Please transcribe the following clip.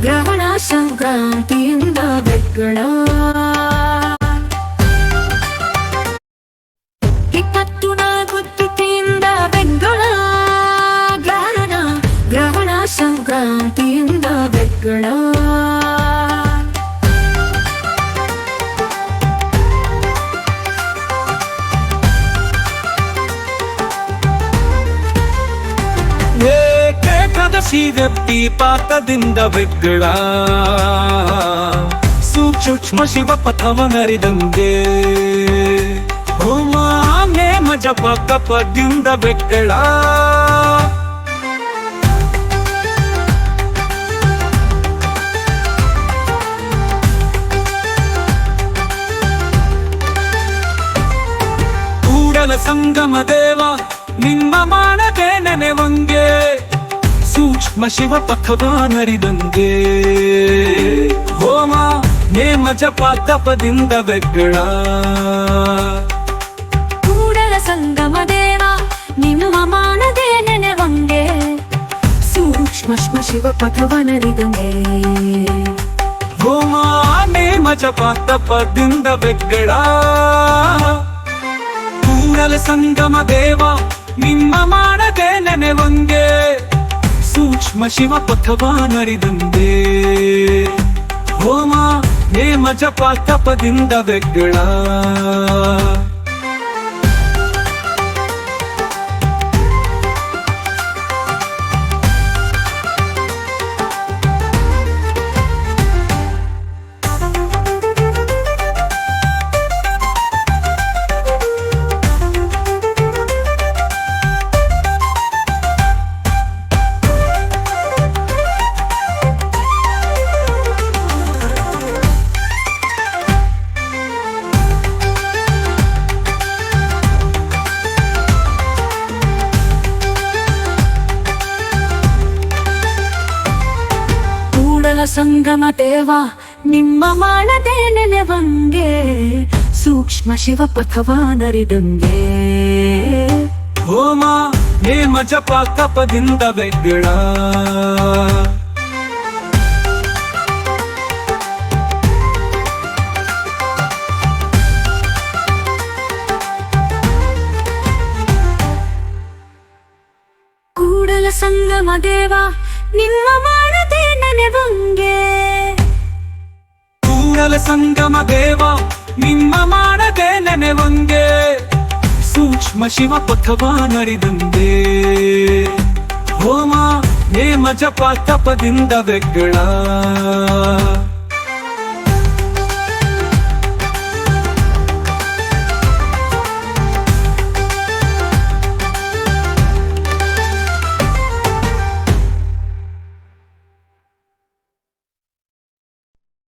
ಗ್ರಹಣ ಸಂಕ್ರಾಂತಿಯಿಂದ ಬೆಕ್ಕಳ 24 ತಿಥಿಯಿಂದ ಬೆಕ್ಕಳ ಗ್ರಹಣ ಸಂಕ್ರಾಂತಿಯಿಂದ ಬೆಕ್ಕಳ ಏಕಾದಶಿ ಪಾಕದಿಂದ ಬೆಕ್ಕಳ ಸೂಕ್ಷ್ಮ ಶಿವ ಪಥವನರಿದಂಗೆ ಹೋಮ ನೇಮ ಜಪ ಕಪದಿಂದ ಬೆಕ್ಕಳ ಕೂಡಲ ಸಂಗಮ ದೇವ ನಿಮ್ಮ ಮಾಡದೆ ನೆನೆವಂಗೆ ಸೂಕ್ಷ್ಮ ಶಿವ ಪಥವನರಿದಂಗೆ ಹೋಮ ನೇಮ ಜಪ ತಪದಿಂದ ಬೆಕ್ಕಳ ಕೂಡಲ ಸಂಗಮ ದೇವ ನಿಮ್ಮ ಮಾಡದೆ ನೆನೆವಂಗೆ ಸೂಕ್ಷ್ಮ ಶಿವ ಪಥವನರಿದಂಗೆ ಹೋಮ ನೇಮ ಜಪ ತಪದಿಂದ ಬೆಕ್ಕಳ ಕೂಡಲ ಸಂಗಮ ದೇವ ನಿಮ್ಮ ಮಾಡದೆ ನೆನೆವಂಗೆ ಸೂಕ್ಷ್ಮ ಶಿವ ಪಥವನರಿದಂಗೆ ಹೋಮ ನೇಮ ಜಪ ತಪದಿಂದ ಬೆಕ್ಕಳ ಸಂಗಮ ದೇವ ನಿಮ್ಮ ಮಾಡದೆ ನೆನೆವಂಗೆ ಸೂಕ್ಷ್ಮ ಶಿವ ಪಥವನರಿದಂಗೆ ಹೋಮ ನೇಮ ಜಪ ತಪದಿಂದ ಬೆಕ್ಕಳ ಕೂಡಲ ಸಂಗಮ ದೇವ ನಿಮ್ಮ ಮಾಡದೆ ನೆನೆವಂಗೆ ಕೂಡಲ ಸಂಗಮ ದೇವ ನಿಮ್ಮ ಮಾಡದೆ ನೆನೆವಂಗೆ ಸೂಕ್ಷ್ಮ ಶಿವ ಪಥವನರಿದಂಗೆ ಹೋಮ ನೇಮ ಜಪ ತಪದಿಂದ ಬೆಕ್ಕಳ